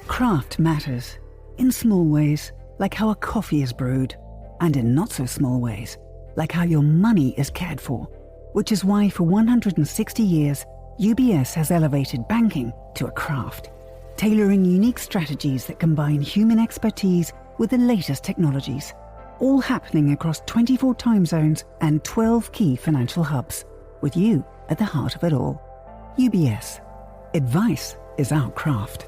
Craft matters, in small ways, like how a coffee is brewed, and in not so small ways, like how your money is cared for, which is why for 160 years, UBS has elevated banking to a craft, tailoring unique strategies that combine human expertise with the latest technologies, all happening across 24 time zones and 12 key financial hubs, with you at the heart of it all. UBS. Advice is our craft.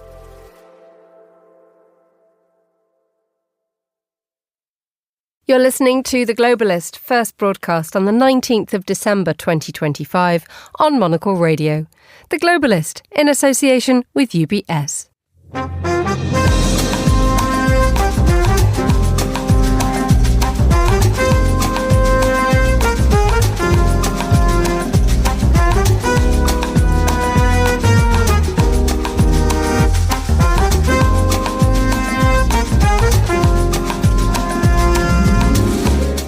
You're listening to The Globalist, first broadcast on the 19th of December 2025 on Monocle Radio. The Globalist, in association with UBS.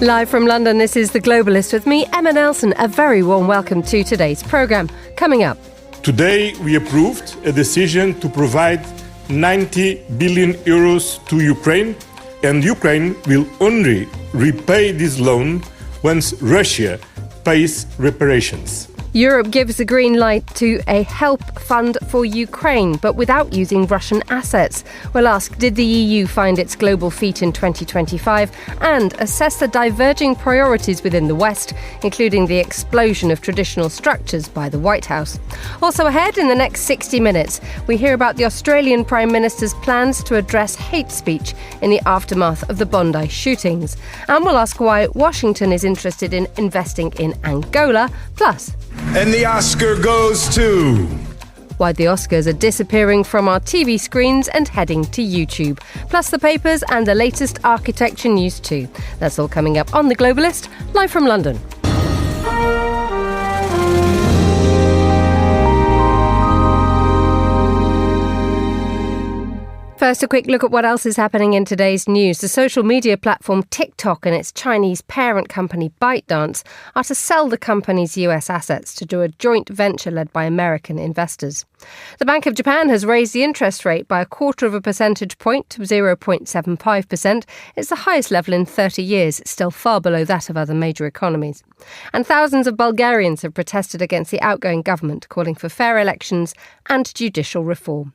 Live from London, this is The Globalist with me, Emma Nelson. A very warm welcome to today's programme. Coming up. Today we approved a decision to provide 90 billion euros to Ukraine, and Ukraine will only repay this loan once Russia pays reparations. Europe gives the green light to a help fund for Ukraine, but without using Russian assets. We'll ask, did the EU find its global feet in 2025 and assess the diverging priorities within the West, including the explosion of traditional structures by the White House. Also ahead in the next 60 minutes, we hear about the Australian Prime Minister's plans to address hate speech in the aftermath of the Bondi shootings. And we'll ask why Washington is interested in investing in Angola, plus... And the Oscar goes to... Why the Oscars are disappearing from our TV screens and heading to YouTube. Plus the papers and the latest architecture news too. That's all coming up on The Globalist, live from London. First, a quick look at what else is happening in today's news. The social media platform TikTok and its Chinese parent company ByteDance are to sell the company's US assets to do a joint venture led by American investors. The Bank of Japan has raised the interest rate by 0.25 percentage point to 0.75%. It's the highest level in 30 years, still far below that of other major economies. And thousands of Bulgarians have protested against the outgoing government, calling for fair elections and judicial reform.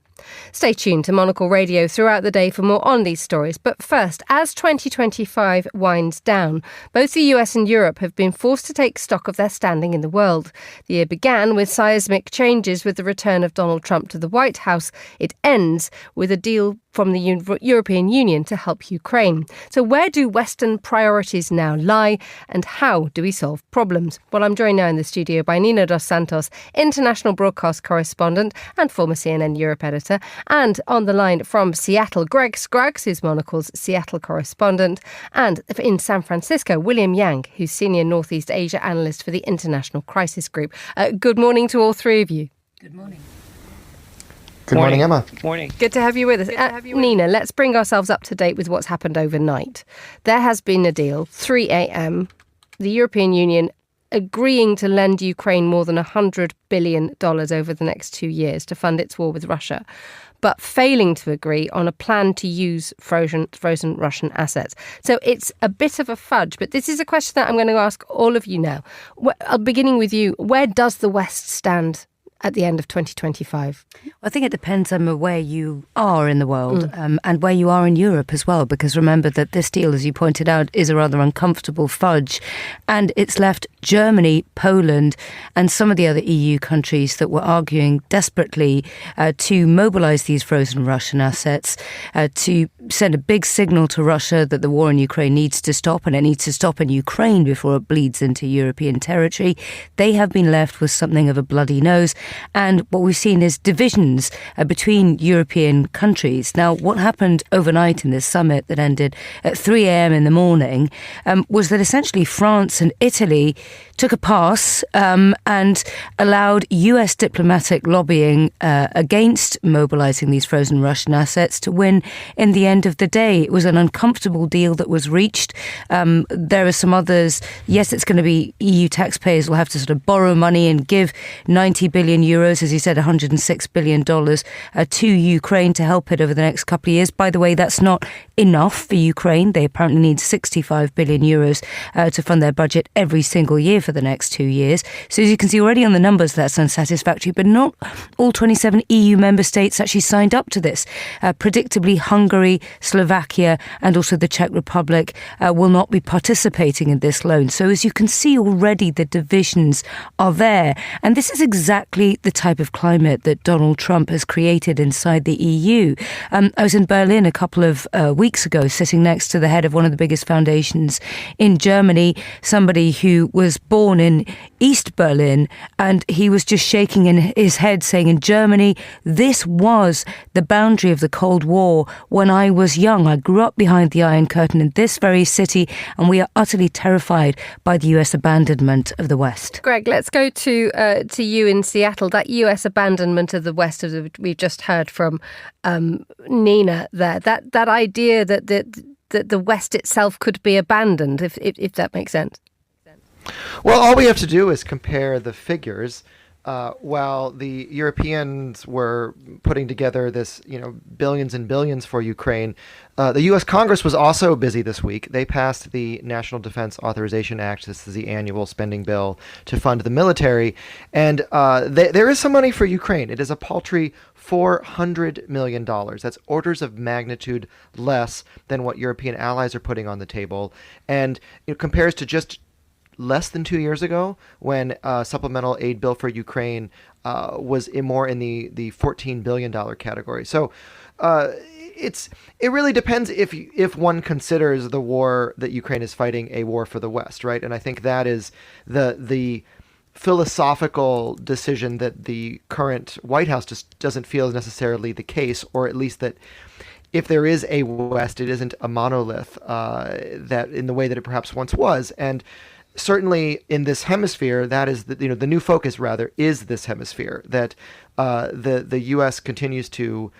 Stay tuned to Monocle Radio throughout the day for more on these stories. But first, as 2025 winds down, both the US and Europe have been forced to take stock of their standing in the world. The year began with seismic changes with the return of Donald Trump to the White House. It ends with a deal from the European Union to help Ukraine. So where do Western priorities now lie, and how do we solve problems? Well, I'm joined now in the studio by Nina Dos Santos, international broadcast correspondent and former CNN Europe editor, and on the line from Seattle, Greg Scruggs, who's Monocle's Seattle correspondent, and in San Francisco, William Yang, who's senior Northeast Asia analyst for the International Crisis Group. Good morning to all three of you. Good morning. Good morning, Emma. Good morning. Good to have you with us. Nina, let's bring ourselves up to date with what's happened overnight. There has been a deal, 3 a.m., the European Union agreeing to lend Ukraine more than $100 billion over the next 2 years to fund its war with Russia, but failing to agree on a plan to use frozen Russian assets. So it's a bit of a fudge, but this is a question that I'm going to ask all of you now. Beginning with you, where does the West stand at the end of 2025? I think it depends on where you are in the world and where you are in Europe as well, because remember that this deal, as you pointed out, is a rather uncomfortable fudge, and it's left Germany, Poland and some of the other EU countries that were arguing desperately to mobilise these frozen Russian assets, to send a big signal to Russia that the war in Ukraine needs to stop, and it needs to stop in Ukraine before it bleeds into European territory. They have been left with something of a bloody nose. And what we've seen is divisions between European countries. Now, what happened overnight in this summit that ended at 3 a.m. in the morning was that essentially France and Italy took a pass and allowed US diplomatic lobbying against mobilizing these frozen Russian assets to win in the end of the day. It was an uncomfortable deal that was reached. There are some others. Yes, it's going to be EU taxpayers will have to sort of borrow money and give 90 billion euros, as you said, $106 billion to Ukraine to help it over the next couple of years. By the way, that's not enough for Ukraine. They apparently need 65 billion euros to fund their budget every single year for the next 2 years. So as you can see already on the numbers, that's unsatisfactory, but not all 27 EU member states actually signed up to this. Predictably, Hungary, Slovakia, and also the Czech Republic will not be participating in this loan. So as you can see already, the divisions are there. And this is exactly the type of climate that Donald Trump has created inside the EU. I was in Berlin a couple of weeks ago, sitting next to the head of one of the biggest foundations in Germany, somebody who was born in East Berlin, and he was just shaking in his head saying, in Germany, this was the boundary of the Cold War when I was young. I grew up behind the Iron Curtain in this very city, and we are utterly terrified by the US abandonment of the West. Greg, let's go to you in Seattle. That US abandonment of the West, we've just heard from Nina there. That idea that the West itself could be abandoned, if that makes sense. Well, all we have to do is compare the figures. While the Europeans were putting together this, billions and billions for Ukraine, the U.S. Congress was also busy this week. They passed the National Defense Authorization Act. This is the annual spending bill to fund the military. And there is some money for Ukraine. It is a paltry $400 million. That's orders of magnitude less than what European allies are putting on the table. And it compares to just less than 2 years ago, when supplemental aid bill for Ukraine was more in the $14 billion category. So it really depends if one considers the war that Ukraine is fighting a war for the West, right? And I think that is the philosophical decision that the current White House just doesn't feel is necessarily the case, or at least that if there is a West, it isn't a monolith that in the way that it perhaps once was. And certainly in this hemisphere, that is the new focus rather is this hemisphere, that the U.S. continues to,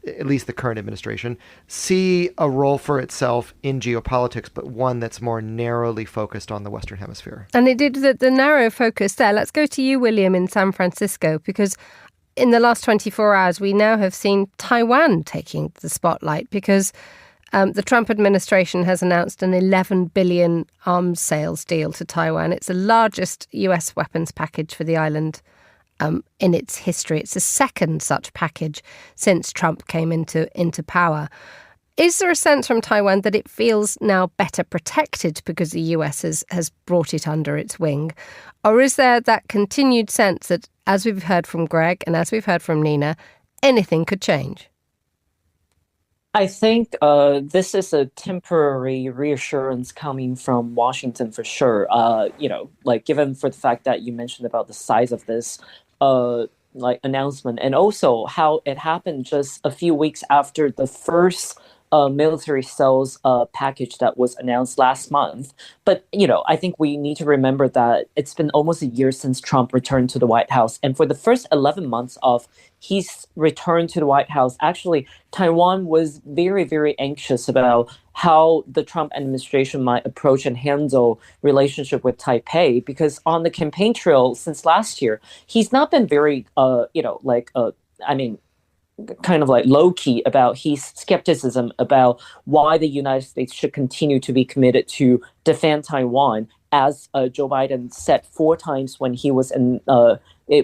at least the current administration, see a role for itself in geopolitics, but one that's more narrowly focused on the Western Hemisphere. And it did the narrow focus there. Let's go to you, William, in San Francisco, because in the last 24 hours, we now have seen Taiwan taking the spotlight, because the Trump administration has announced an $11 billion arms sales deal to Taiwan. It's the largest US weapons package for the island in its history. It's the second such package since Trump came into power. Is there a sense from Taiwan that it feels now better protected because the US has brought it under its wing? Or is there that continued sense that, as we've heard from Greg and as we've heard from Nina, anything could change? I think this is a temporary reassurance coming from Washington for sure. Given for the fact that you mentioned about the size of this announcement, and also how it happened just a few weeks after the first military sales package that was announced last month. But, I think we need to remember that it's been almost a year since Trump returned to the White House. And for the first 11 months of his return to the White House, actually, Taiwan was very, very anxious about how the Trump administration might approach and handle relationship with Taipei, because on the campaign trail since last year, he's not been very, kind of like low-key about his skepticism about why the United States should continue to be committed to defend Taiwan, as Joe Biden said 4 times when he was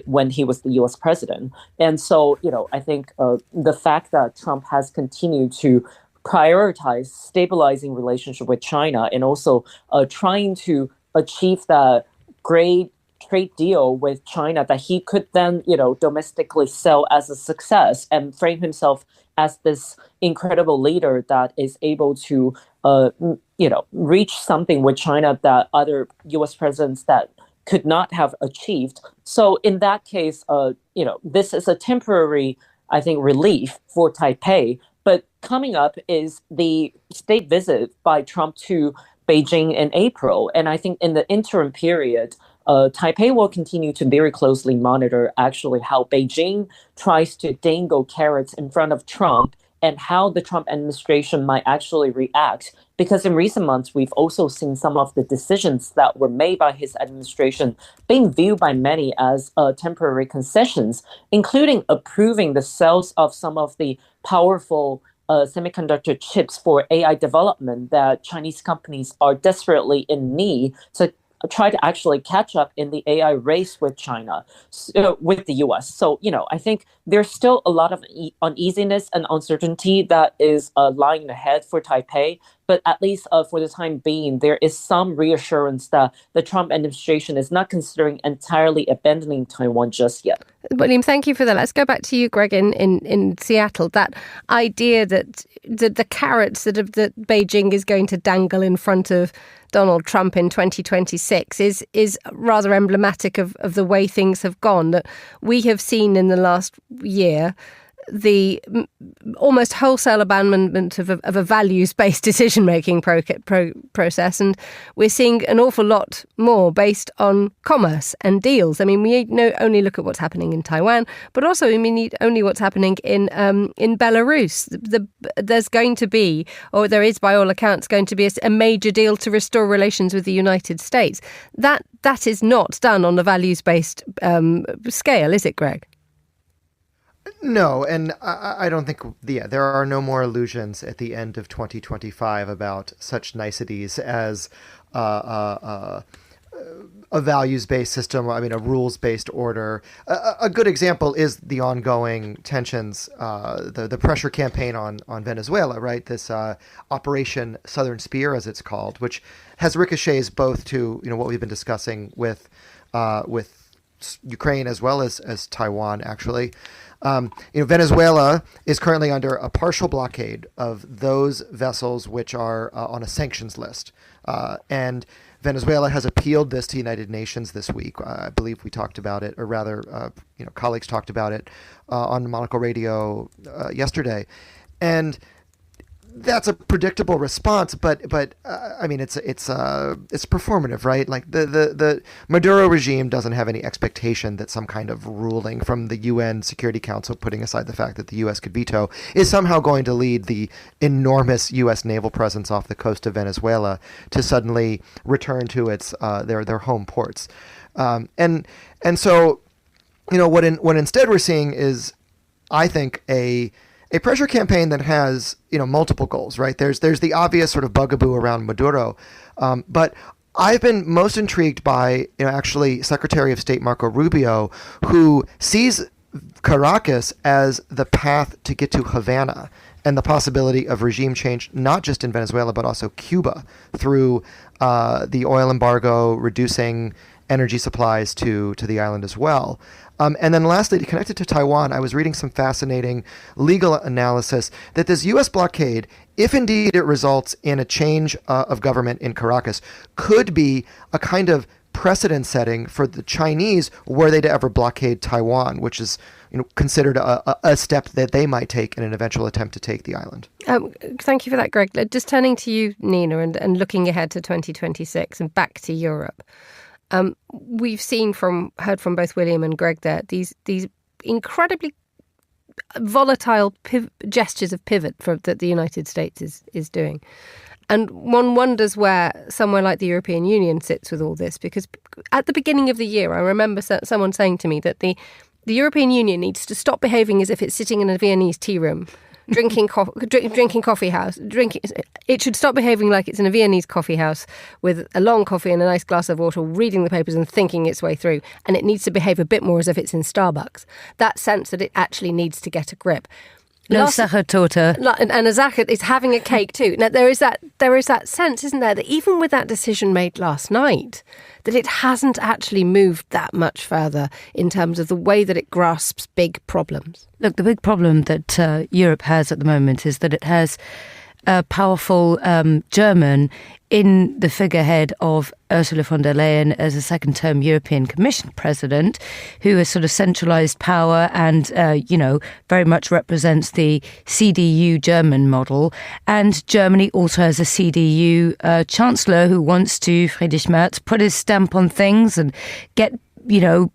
when he was the U.S. president. And so, I think the fact that Trump has continued to prioritize stabilizing relationship with China and also trying to achieve the great trade deal with China that he could then, domestically sell as a success and frame himself as this incredible leader that is able to, reach something with China that other U.S. presidents that could not have achieved. So in that case, this is a temporary, I think, relief for Taipei. But coming up is the state visit by Trump to Beijing in April. And I think in the interim period, Taipei will continue to very closely monitor actually how Beijing tries to dangle carrots in front of Trump and how the Trump administration might actually react. Because in recent months, we've also seen some of the decisions that were made by his administration being viewed by many as temporary concessions, including approving the sales of some of the powerful semiconductor chips for AI development that Chinese companies are desperately in need to try to actually catch up in the AI race with China, with the US. So, I think there's still a lot of uneasiness and uncertainty that is lying ahead for Taipei. But at least for the time being, there is some reassurance that the Trump administration is not considering entirely abandoning Taiwan just yet. William, thank you for that. Let's go back to you, Greg, in Seattle. That idea that the carrots that Beijing is going to dangle in front of Donald Trump in 2026 is rather emblematic of the way things have gone. That we have seen in the last year the almost wholesale abandonment of a values-based decision-making process. And we're seeing an awful lot more based on commerce and deals. I mean, we only look at what's happening in Taiwan, but also we need only what's happening in Belarus. There's going to be, or there is by all accounts, going to be a major deal to restore relations with the United States. That is not done on a values-based scale, is it, Greg? No, and I don't think, there are no more illusions at the end of 2025 about such niceties as a values-based system, a rules-based order. A good example is the ongoing tensions, the pressure campaign on Venezuela, right? This Operation Southern Spear, as it's called, which has ricochets both to, what we've been discussing with Ukraine as well as Taiwan, actually. Venezuela is currently under a partial blockade of those vessels which are on a sanctions list. And Venezuela has appealed this to the United Nations this week. I believe we talked about it, or rather, colleagues talked about it on Monocle Radio yesterday. And that's a predictable response, but it's performative, right? Like the Maduro regime doesn't have any expectation that some kind of ruling from the UN Security Council, putting aside the fact that the U.S. could veto, is somehow going to lead the enormous U.S. naval presence off the coast of Venezuela to suddenly return to its their home ports, and so what instead we're seeing is, I think, a pressure campaign that has, multiple goals, right? There's the obvious sort of bugaboo around Maduro, but I've been most intrigued by, actually Secretary of State Marco Rubio, who sees Caracas as the path to get to Havana and the possibility of regime change, not just in Venezuela, but also Cuba, through the oil embargo, reducing energy supplies to the island as well. And then lastly, to connect it to Taiwan, I was reading some fascinating legal analysis that this U.S. blockade, if indeed it results in a change of government in Caracas, could be a kind of precedent setting for the Chinese were they to ever blockade Taiwan, which is considered a step that they might take in an eventual attempt to take the island. Thank you for that, Greg. Just turning to you, Nina, and looking ahead to 2026 and back to Europe. We've heard from both William and Greg there, these incredibly volatile gestures of pivot that the United States is doing. And one wonders where somewhere like the European Union sits with all this, because at the beginning of the year, I remember someone saying to me that the European Union needs to stop behaving as if it's sitting in a Viennese tea room, drinking coffee house. It should stop behaving like it's in a Viennese coffee house with a long coffee and a nice glass of water, reading the papers and thinking its way through. And it needs to behave a bit more as if it's in Starbucks. That sense that it actually needs to get a grip. No Sacher Torte. And a Sacher is having a cake too. Now there is that sense, isn't there, that even with that decision made last night, that it hasn't actually moved that much further in terms of the way that it grasps big problems. Look, the big problem that Europe has at the moment is that it has powerful German in the figurehead of Ursula von der Leyen as a second-term European Commission president, who has sort of centralised power and, very much represents the CDU German model. And Germany also has a CDU chancellor who wants to, Friedrich Merz, put his stamp on things and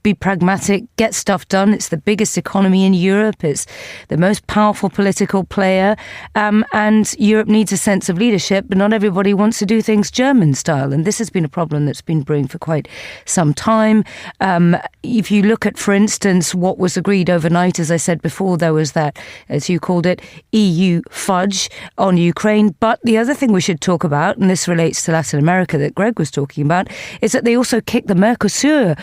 be pragmatic, get stuff done. It's the biggest economy in Europe. It's the most powerful political player. And Europe needs a sense of leadership, but not everybody wants to do things German style. And this has been a problem that's been brewing for quite some time. If you look at, for instance, what was agreed overnight, as I said before, there was that, as you called it, EU fudge on Ukraine. But the other thing we should talk about, and this relates to Latin America that Greg was talking about, is that they also kicked the Mercosur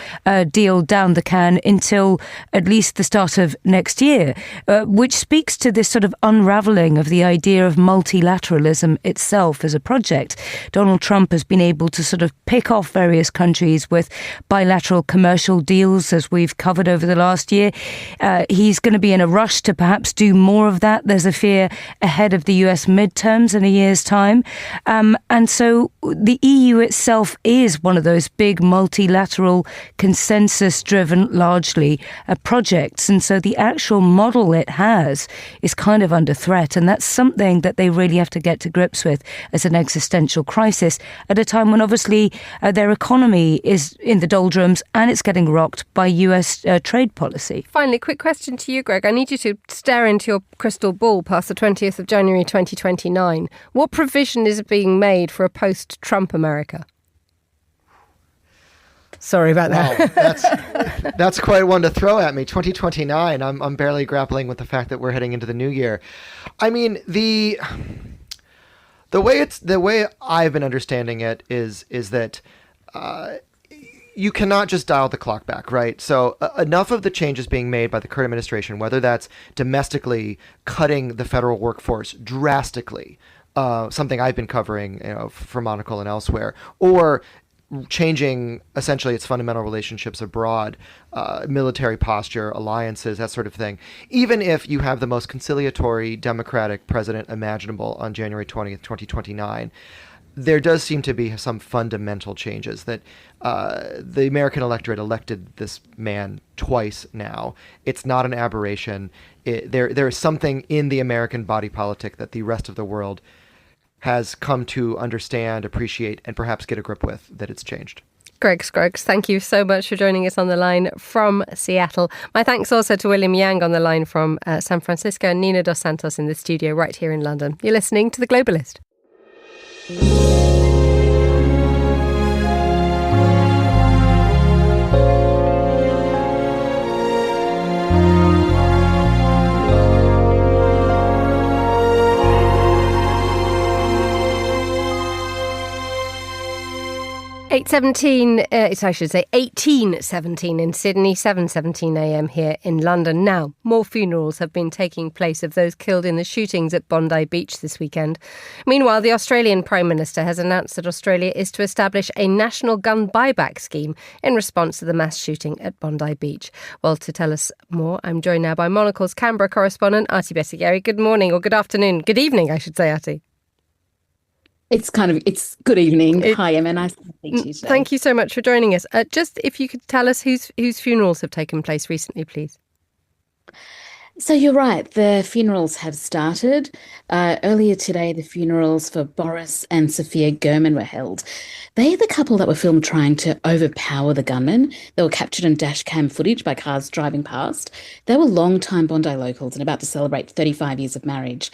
deal down the can until at least the start of next year, which speaks to this sort of unravelling of the idea of multilateralism itself as a project. Donald Trump has been able to sort of pick off various countries with bilateral commercial deals, as we've covered over the last year. He's going to be in a rush to perhaps do more of that. There's a fear ahead of the US midterms in a year's time. And so the EU itself is one of those big multilateral consensus-driven, largely, projects. And so the actual model it has is kind of under threat. And that's something that they really have to get to grips with as an existential crisis at a time when obviously their economy is in the doldrums and it's getting rocked by US trade policy. Finally, quick question to you, Greg. I need you to stare into your crystal ball past the 20th of January 2029. What provision is being made for a post-Trump America? Sorry about that. Wow, that's quite one to throw at me. 2029. I'm barely grappling with the fact that we're heading into the new year. I mean, the way I've been understanding it is that you cannot just dial the clock back, right? So enough of the changes being made by the current administration, whether that's domestically cutting the federal workforce drastically, something I've been covering, for Monocle and elsewhere, or changing essentially its fundamental relationships abroad, military posture, alliances, that sort of thing. Even if you have the most conciliatory Democratic president imaginable on January 20th, 2029, there does seem to be some fundamental changes that the American electorate elected this man twice now. It's not an aberration. There is something in the American body politic that the rest of the world has come to understand, appreciate, and perhaps get a grip with, that it's changed. Greg Scruggs, thank you so much for joining us on the line from Seattle. My thanks also to William Yang on the line from San Francisco and Nina Dos Santos in the studio right here in London. You're listening to The Globalist. 18:17 in Sydney, 7:17 a.m. here in London. Now, more funerals have been taking place of those killed in the shootings at Bondi Beach this weekend. Meanwhile, the Australian Prime Minister has announced that Australia is to establish a national gun buyback scheme in response to the mass shooting at Bondi Beach. Well, to tell us more, I'm joined now by Monocle's Canberra correspondent, Artie Bessigeri. Good morning, or good afternoon. Good evening, I should say, Artie. It's good evening. Hi, Emma. Nice to speak to you today. Thank you so much for joining us. Just if you could tell us whose funerals have taken place recently, please. So you're right, the funerals have started. Earlier today, the funerals for Boris and Sophia Gurman were held. They are the couple that were filmed trying to overpower the gunman. They were captured on dash cam footage by cars driving past. They were long-time Bondi locals and about to celebrate 35 years of marriage.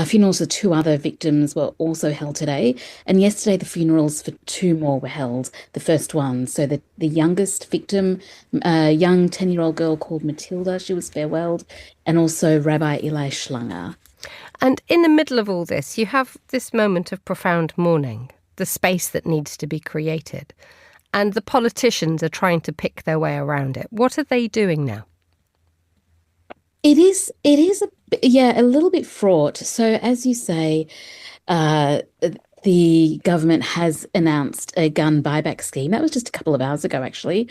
Funerals for two other victims were also held today. And yesterday, the funerals for two more were held. The first one, so the youngest victim, a young 10-year-old girl called Matilda, she was farewelled, and also Rabbi Eli Schlanger. And in the middle of all this, you have this moment of profound mourning, the space that needs to be created. And the politicians are trying to pick their way around it. What are they doing now? It is a little bit fraught. So as you say, the government has announced a gun buyback scheme. That was just a couple of hours ago, actually.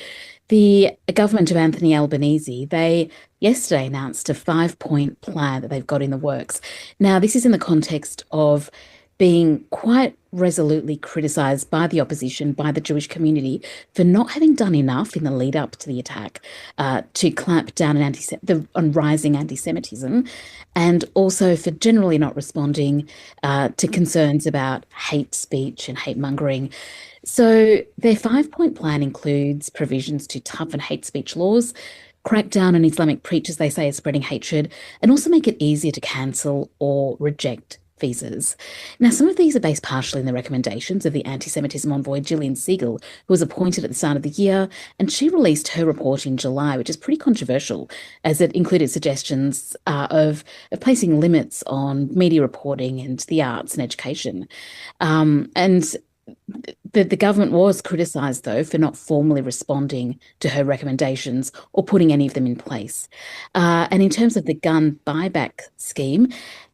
The government of Anthony Albanese, they yesterday announced a 5-point plan that they've got in the works. Now, this is in the context of being quite resolutely criticised by the opposition, by the Jewish community, for not having done enough in the lead up to the attack to clamp down on rising anti-Semitism, and also for generally not responding to concerns about hate speech and hate mongering. So their 5-point plan includes provisions to toughen hate speech laws, crack down on Islamic preachers they say are spreading hatred, and also make it easier to cancel or reject visas. Now, some of these are based partially in the recommendations of the anti-Semitism envoy Gillian Siegel, who was appointed at the start of the year, and she released her report in July, which is pretty controversial, as it included suggestions of placing limits on media reporting and the arts and education. And the government was criticised, though, for not formally responding to her recommendations or putting any of them in place. And in terms of the gun buyback scheme,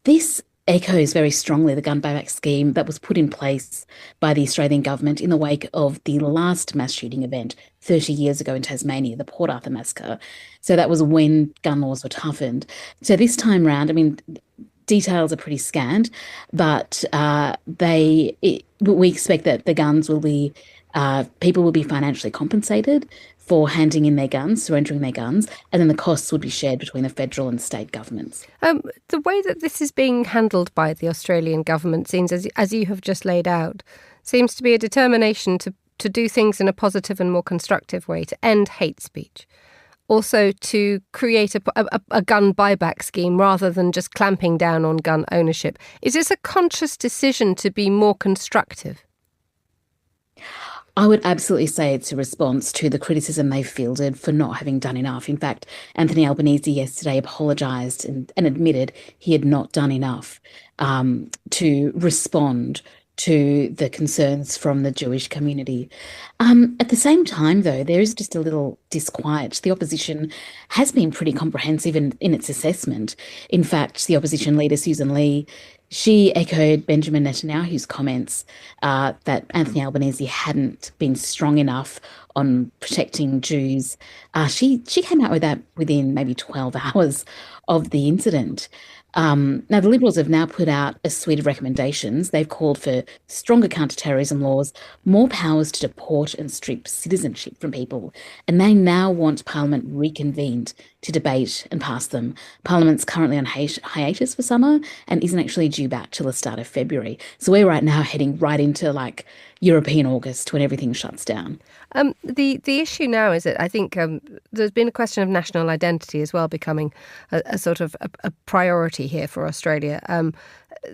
this echoes very strongly the gun buyback scheme that was put in place by the Australian government in the wake of the last mass shooting event 30 years ago in Tasmania, the Port Arthur massacre. So that was when gun laws were toughened. So this time round, I mean, details are pretty scant, but we expect that the guns will be, people will be financially compensated for handing in their guns, surrendering their guns, and then the costs would be shared between the federal and state governments. The way that this is being handled by the Australian government seems, as you have just laid out, seems to be a determination to do things in a positive and more constructive way, to end hate speech. Also to create a gun buyback scheme rather than just clamping down on gun ownership. Is this a conscious decision to be more constructive? I would absolutely say it's a response to the criticism they fielded for not having done enough. In fact, Anthony Albanese yesterday apologised and admitted he had not done enough to respond to the concerns from the Jewish community. At the same time, though, there is just a little disquiet. The opposition has been pretty comprehensive in its assessment. In fact, the opposition leader, Susan Lee, she echoed Benjamin Netanyahu's comments that Anthony Albanese hadn't been strong enough on protecting Jews. She came out with that within maybe 12 hours of the incident. Now, the Liberals have now put out a suite of recommendations. They've called for stronger counter-terrorism laws, more powers to deport and strip citizenship from people, and they now want Parliament reconvened to debate and pass them. Parliament's currently on hiatus for summer and isn't actually due back till the start of February. So we're right now heading right into like European August when everything shuts down. The issue now is that I think there's been a question of national identity as well becoming a sort of a priority here for Australia.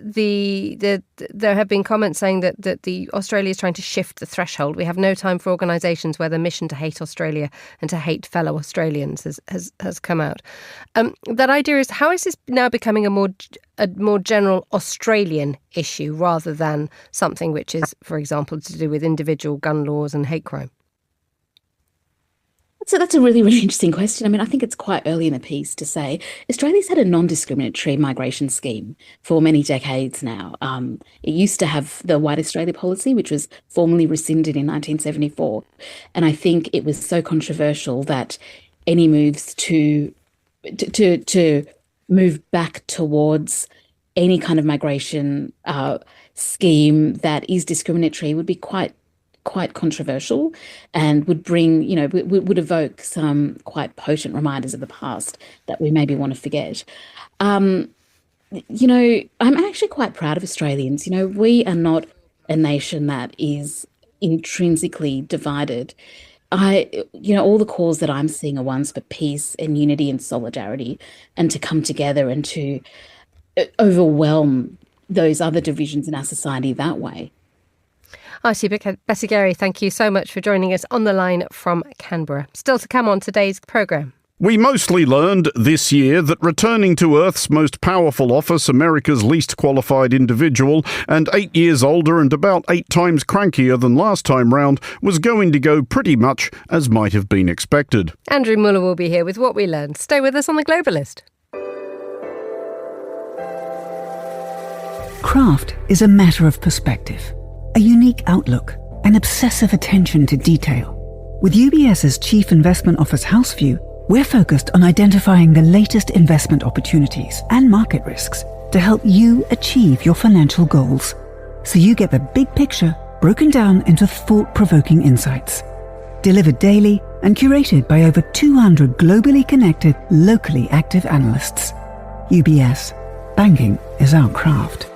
There have been comments saying that the Australia is trying to shift the threshold. We have no time for organisations where the mission to hate Australia and to hate fellow Australians has come out. That idea is, how is this now becoming a more general Australian issue rather than something which is, for example, to do with individual gun laws and hate crime? So that's a really, really interesting question. I mean, I think it's quite early in the piece to say Australia's had a non-discriminatory migration scheme for many decades now. It used to have the White Australia policy, which was formally rescinded in 1974. And I think it was so controversial that any moves to move back towards any kind of migration scheme that is discriminatory would be quite controversial and would bring, would evoke some quite potent reminders of the past that we maybe want to forget. I'm actually quite proud of Australians. We are not a nation that is intrinsically divided. All the calls that I'm seeing are ones for peace and unity and solidarity, and to come together and to overwhelm those other divisions in our society that way. Archie Besigeri, thank you so much for joining us on the line from Canberra. Still to come on today's programme. We mostly learned this year that returning to Earth's most powerful office, America's least qualified individual, and 8 years older and about 8 times crankier than last time round, was going to go pretty much as might have been expected. Andrew Mueller will be here with what we learned. Stay with us on The Globalist. craft is a matter of perspective, a unique outlook, and obsessive attention to detail. With UBS's Chief Investment Office House View, we're focused on identifying the latest investment opportunities and market risks to help you achieve your financial goals, so you get the big picture broken down into thought-provoking insights. Delivered daily and curated by over 200 globally connected, locally active analysts. UBS. Banking is our craft.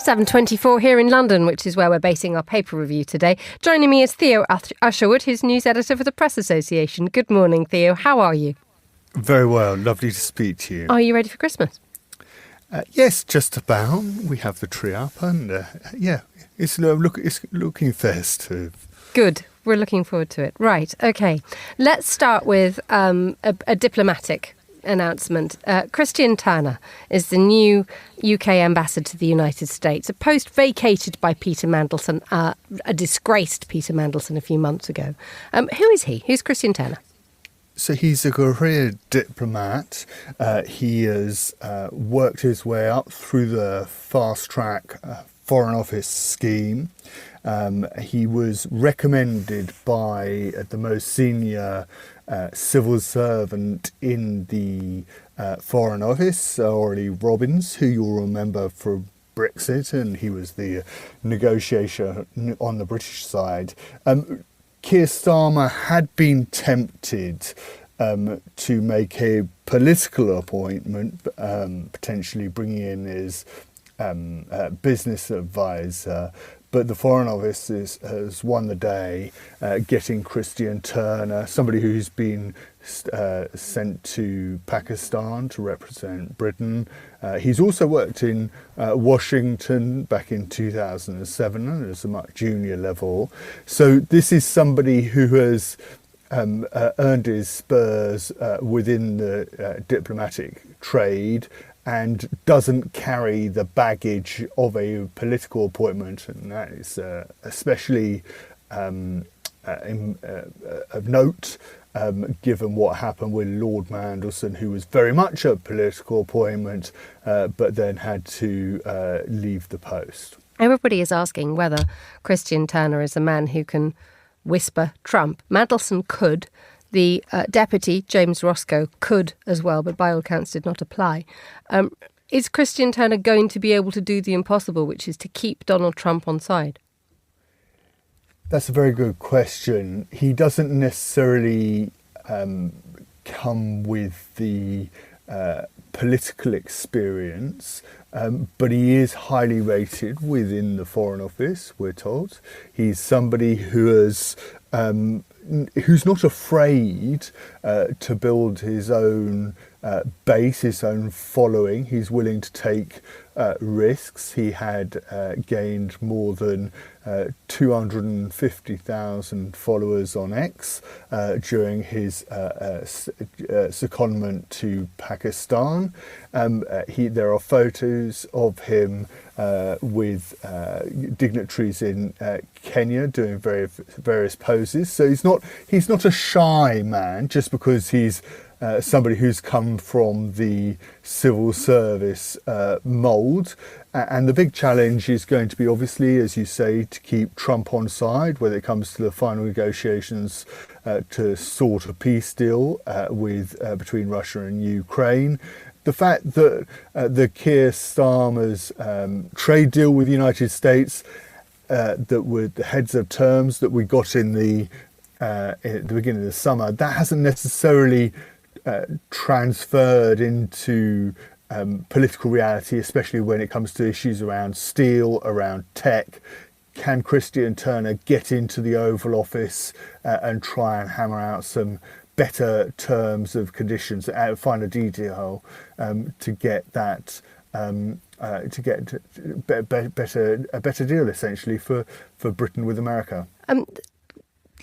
"7:24 here in London, which is where we're basing our paper review today. Joining me is Theo Usherwood, who's news editor for the Press Association. Good morning, Theo. How are you? Very well. Lovely to speak to you. Are you ready for Christmas? Yes, just about. We have the tree up and, it's looking festive. Good. We're looking forward to it. Right. OK. Let's start with a diplomatic announcement. Christian Turner is the new UK ambassador to the United States, a post vacated by Peter Mandelson, a disgraced Peter Mandelson a few months ago. Who is he? Who's Christian Turner? So he's a career diplomat. He has worked his way up through the fast-track Foreign Office scheme. He was recommended by the most senior civil servant in the Foreign Office, Orly Robbins, who you'll remember from Brexit, and he was the negotiator on the British side. Keir Starmer had been tempted to make a political appointment, potentially bringing in his business advisor, but the Foreign Office has won the day, getting Christian Turner, somebody who's been sent to Pakistan to represent Britain. He's also worked in Washington back in 2007 as a much junior level. So this is somebody who has earned his spurs within the diplomatic trade and doesn't carry the baggage of a political appointment, and that is especially of note, given what happened with Lord Mandelson, who was very much a political appointment, but then had to leave the post. Everybody is asking whether Christian Turner is a man who can whisper Trump. Mandelson could. The deputy, James Roscoe, could as well, but by all accounts did not apply. Is Christian Turner going to be able to do the impossible, which is to keep Donald Trump on side? That's a very good question. He doesn't necessarily come with the political experience, but he is highly rated within the Foreign Office, we're told. He's somebody who has... who's not afraid to build his own base, his own following. He's willing to take risks. He had gained more than 250,000 followers on X during his secondment to Pakistan. There are photos of him with dignitaries in Kenya doing various poses. So he's not a shy man just because he's somebody who's come from the civil service mould. And the big challenge is going to be, obviously, as you say, to keep Trump on side when it comes to the final negotiations to sort a peace deal between Russia and Ukraine. The fact that the Keir Starmer's trade deal with the United States, that were the heads of terms that we got at the beginning of the summer, that hasn't necessarily transferred into political reality, especially when it comes to issues around steel, around tech. Can Christian Turner get into the Oval Office and try and hammer out some better terms of conditions, find a detail to get that to get a better deal essentially for Britain with America.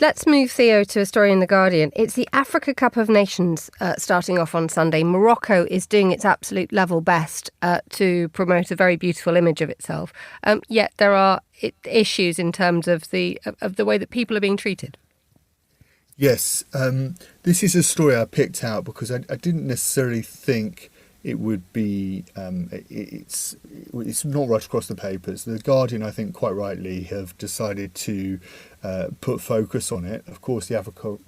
Let's move, Theo, to a story in The Guardian. It's the Africa Cup of Nations starting off on Sunday. Morocco is doing its absolute level best to promote a very beautiful image of itself. Yet there are issues in terms of the way that people are being treated. Yes, this is a story I picked out because I didn't necessarily think it would be. It's not right across the papers. The Guardian, I think, quite rightly have decided to put focus on it. Of course, the African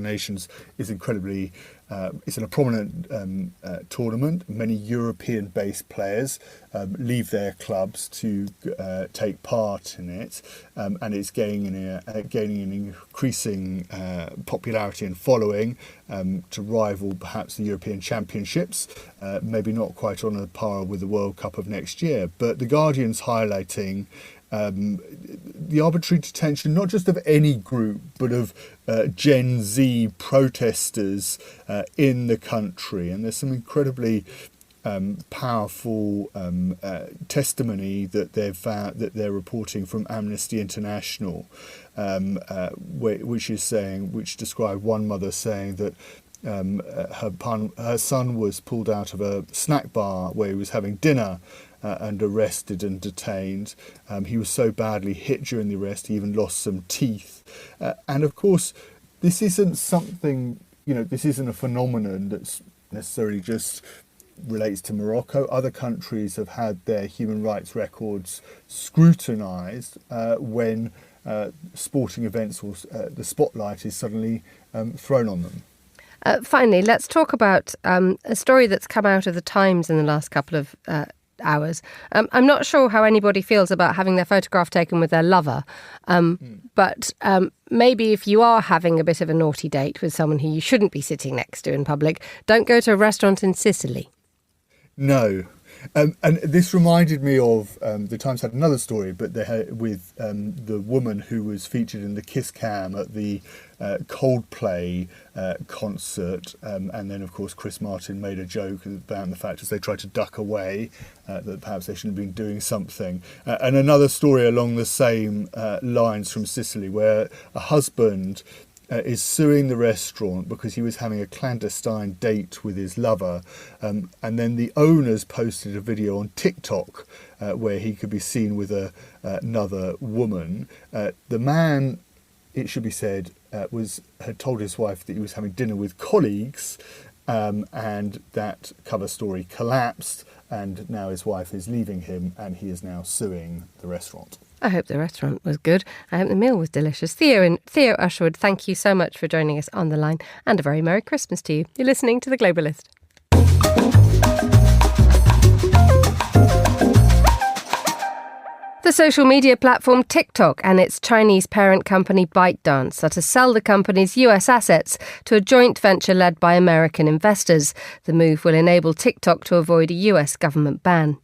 nations is incredibly. It's in a prominent tournament. Many European-based players leave their clubs to take part in it, and it's gaining an increasing popularity and following to rival perhaps the European Championships. Maybe not quite on a par with the World Cup of next year, but the Guardian's highlighting the arbitrary detention, not just of any group, but of Gen Z protesters in the country. And there's some incredibly powerful testimony that they're reporting from Amnesty International, which described one mother saying that her son was pulled out of a snack bar where he was having dinner and arrested and detained. He was so badly hit during the arrest, he even lost some teeth. And of course, this isn't something, this isn't a phenomenon that's necessarily just relates to Morocco. Other countries have had their human rights records scrutinised when sporting events or the spotlight is suddenly thrown on them. Finally, let's talk about a story that's come out of the Times in the last couple of hours. I'm not sure how anybody feels about having their photograph taken with their lover, but maybe if you are having a bit of a naughty date with someone who you shouldn't be sitting next to in public, don't go to a restaurant in Sicily. No. And this reminded me of the Times had another story, but they had with the woman who was featured in the kiss cam at the Coldplay concert, and then of course Chris Martin made a joke about the fact as they tried to duck away that perhaps they shouldn't have been doing something. And another story along the same lines from Sicily, where a husband is suing the restaurant because he was having a clandestine date with his lover, and then the owners posted a video on TikTok where he could be seen with another woman. The man, it should be said, had told his wife that he was having dinner with colleagues, and that cover story collapsed, and now his wife is leaving him and he is now suing the restaurant. I hope the restaurant was good. I hope the meal was delicious. Theo Usherwood, thank you so much for joining us on the line, and a very Merry Christmas to you. You're listening to The Globalist. The social media platform TikTok and its Chinese parent company ByteDance are to sell the company's US assets to a joint venture led by American investors. The move will enable TikTok to avoid a US government ban.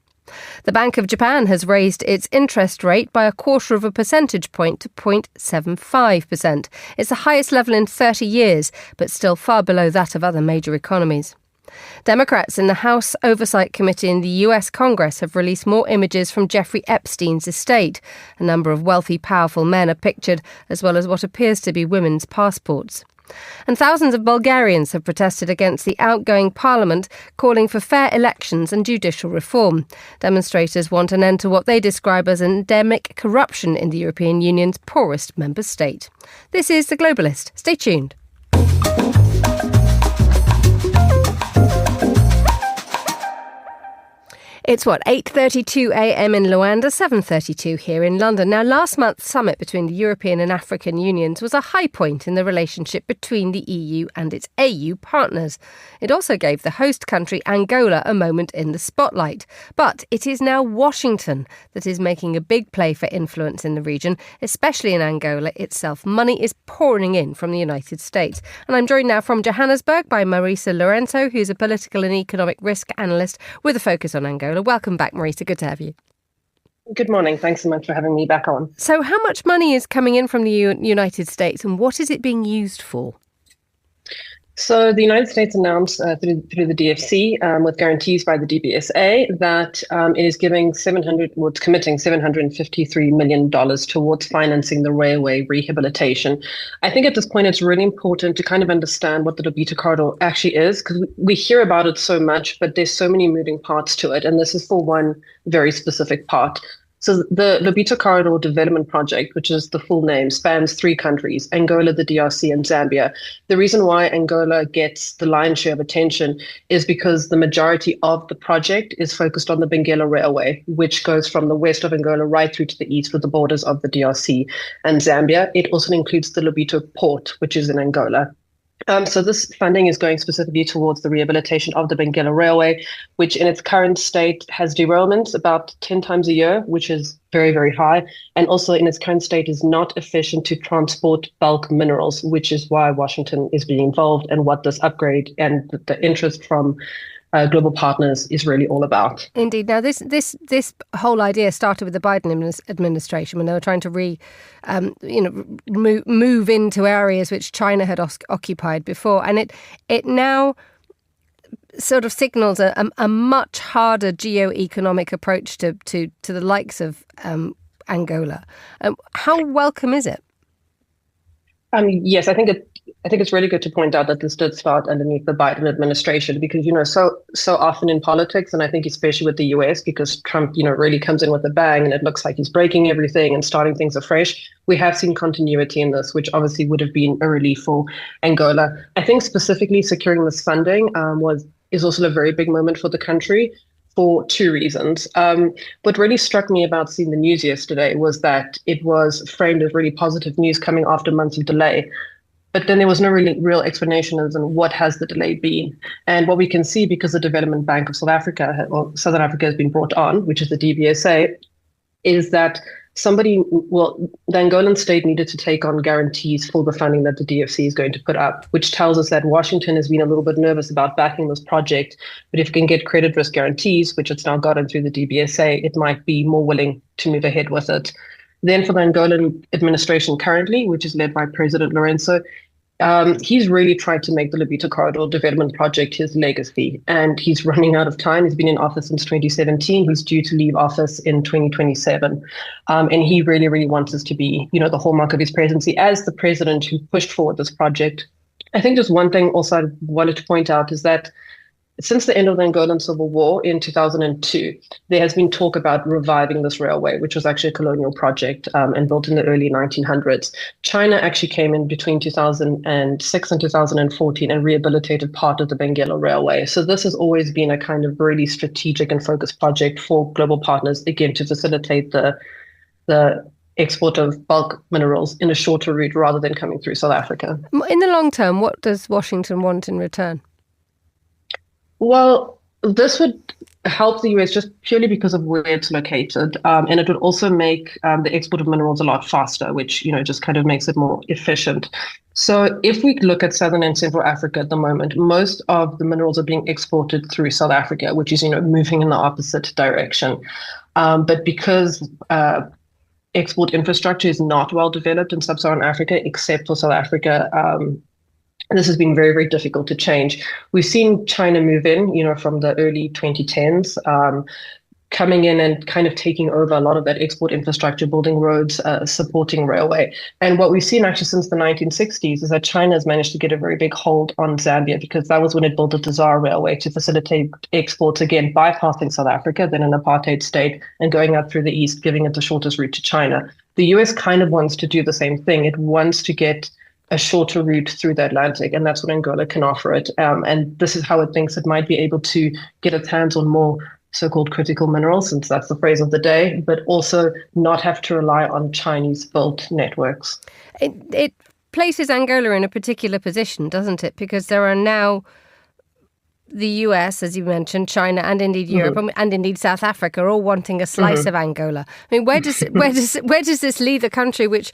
The Bank of Japan has raised its interest rate by 0.25 percentage point to 0.75%. It's the highest level in 30 years, but still far below that of other major economies. Democrats in the House Oversight Committee in the US Congress have released more images from Jeffrey Epstein's estate. A number of wealthy, powerful men are pictured, as well as what appears to be women's passports. And thousands of Bulgarians have protested against the outgoing parliament, calling for fair elections and judicial reform. Demonstrators want an end to what they describe as endemic corruption in the European Union's poorest member state. This is The Globalist. Stay tuned. It's 8:32 a.m. in Luanda, 7:32 here in London. Now, last month's summit between the European and African Unions was a high point in the relationship between the EU and its AU partners. It also gave the host country, Angola, a moment in the spotlight. But it is now Washington that is making a big play for influence in the region, especially in Angola itself. Money is pouring in from the United States. And I'm joined now from Johannesburg by Marisa Lorenzo, who's a political and economic risk analyst with a focus on Angola. Welcome back, Marisa. Good to have you. Good morning. Thanks so much for having me back on. So how much money is coming in from the United States and what is it being used for? So the United States announced through the DFC, with guarantees by the DBSA, that it is committing $753 million towards financing the railway rehabilitation. I think at this point it's really important to kind of understand what the Lobito Corridor actually is, because we hear about it so much, but there's so many moving parts to it. And this is for one very specific part. So the Lobito Corridor Development Project, which is the full name, spans 3 countries, Angola, the DRC, and Zambia. The reason why Angola gets the lion's share of attention is because the majority of the project is focused on the Benguela Railway, which goes from the west of Angola right through to the east with the borders of the DRC and Zambia. It also includes the Lobito Port, which is in Angola. So this funding is going specifically towards the rehabilitation of the Benguela Railway, which in its current state has derailments about 10 times a year, which is very, very high. And also in its current state is not efficient to transport bulk minerals, which is why Washington is being involved and what this upgrade and the interest from global partners is really all about. Indeed. Now, this whole idea started with the Biden administration when they were trying to move into areas which China had occupied before, and it now sort of signals a much harder geo-economic approach to the likes of Angola. How welcome is it? Yes, I think it's really good to point out that this did start underneath the Biden administration because, so often in politics, and I think especially with the US, because Trump, really comes in with a bang and it looks like he's breaking everything and starting things afresh. We have seen continuity in this, which obviously would have been a relief for Angola. I think specifically securing this funding is also a very big moment for the country, for 2 reasons. What really struck me about seeing the news yesterday was that it was framed as really positive news coming after months of delay. But then there was no really real explanation as in what has the delay been. And what we can see, because the Development Bank of Southern Africa has been brought on, which is the DBSA, is that the Angolan state needed to take on guarantees for the funding that the DFC is going to put up, which tells us that Washington has been a little bit nervous about backing this project. But if it can get credit risk guarantees, which it's now gotten through the DBSA, it might be more willing to move ahead with it. Then for the Angolan administration currently, which is led by President Lourenço, he's really tried to make the Lobito Corridor Development Project his legacy, and he's running out of time. He's been in office since 2017. He's due to leave office in 2027. And he really, really wants this to be, the hallmark of his presidency as the president who pushed forward this project. I think just one thing also I wanted to point out is that since the end of the Angolan Civil War in 2002, there has been talk about reviving this railway, which was actually a colonial project and built in the early 1900s. China actually came in between 2006 and 2014 and rehabilitated part of the Benguela Railway. So this has always been a kind of really strategic and focused project for global partners, again, to facilitate the export of bulk minerals in a shorter route rather than coming through South Africa. In the long term, what does Washington want in return? Well, this would help the US just purely because of where it's located. And it would also make the export of minerals a lot faster, which, just kind of makes it more efficient. So if we look at Southern and Central Africa at the moment, most of the minerals are being exported through South Africa, which is, moving in the opposite direction. But because export infrastructure is not well developed in Sub-Saharan Africa, except for South Africa, this has been very, very difficult to change. We've seen China move in, from the early 2010s, coming in and kind of taking over a lot of that export infrastructure, building roads, supporting railway. And what we've seen actually since the 1960s is that China has managed to get a very big hold on Zambia, because that was when it built the Tazara Railway to facilitate exports, again, bypassing South Africa, then an apartheid state, and going up through the east, giving it the shortest route to China. The US kind of wants to do the same thing. It wants to get a shorter route through the Atlantic, and that's what Angola can offer it. And this is how it thinks it might be able to get its hands on more so-called critical minerals, since that's the phrase of the day, but also not have to rely on Chinese-built networks. It places Angola in a particular position, doesn't it? Because there are now the US, as you mentioned, China, and indeed Europe, and indeed South Africa, all wanting a slice of Angola. I mean, where does this leave the country, which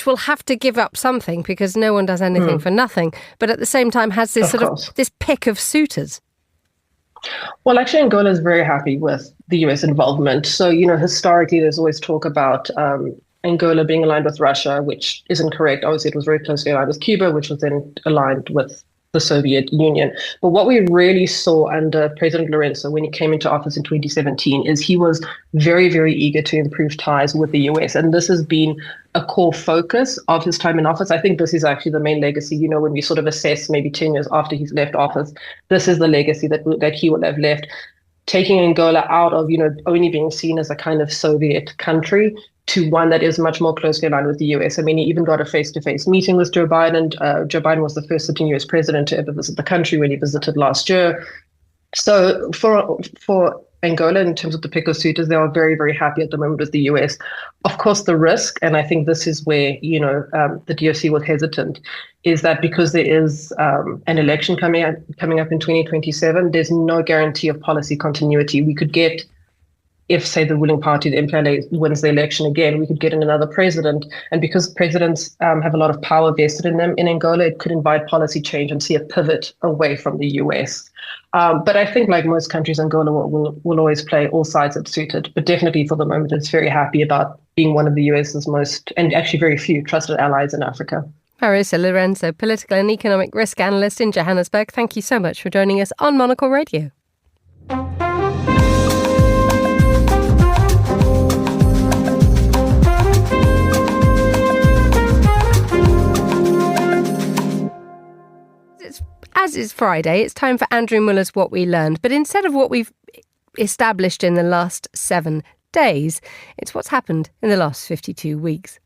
will have to give up something, because no one does anything for nothing, but at the same time has this this pick of suitors? Well, actually, Angola is very happy with the US involvement. So, historically, there's always talk about Angola being aligned with Russia, which isn't correct. Obviously, it was very closely aligned with Cuba, which was then aligned with the Soviet Union. But what we really saw under President Lourenço when he came into office in 2017 is he was very, very eager to improve ties with the US. And this has been a core focus of his time in office. I think this is actually the main legacy, when we sort of assess maybe 10 years after he's left office, this is the legacy that he will have left. taking Angola out of, only being seen as a kind of Soviet country to one that is much more closely aligned with the US. I mean, he even got a face-to-face meeting with Joe Biden. Joe Biden was the first sitting US president to ever visit the country when he visited last year. So for Angola, in terms of the pick of suitors, they are very, very happy at the moment with the US. Of course, the risk, and I think this is where, the DOC was hesitant, is that because there is an election coming up in 2027, there's no guarantee of policy continuity. We could get, if, say, the ruling party, the MPLA, wins the election again, we could get in another president. And because presidents have a lot of power vested in them in Angola, it could invite policy change and see a pivot away from the US. But I think, like most countries, Angola will always play all sides that suited. But definitely for the moment, it's very happy about being one of the US's most, and actually very few, trusted allies in Africa. Marisa Lorenzo, political and economic risk analyst in Johannesburg. Thank you so much for joining us on Monocle Radio. As it's Friday, it's time for Andrew Mueller's What We Learned. But instead of what we've established in the last 7 days, it's what's happened in the last 52 weeks.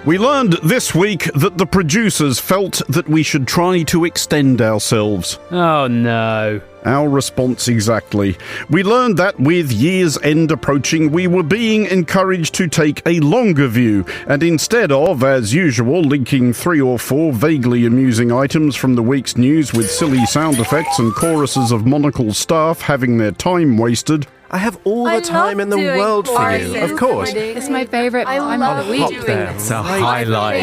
We learned this week that the producers felt that we should try to extend ourselves. Oh no. Our response exactly. We learned that with year's end approaching, we were being encouraged to take a longer view, and instead of, as usual, linking 3 or 4 vaguely amusing items from the week's news with silly sound effects and choruses of Monocle staff having their time wasted, I have all the time in the world for you, of course. It's my favourite time of the week. It's a highlight.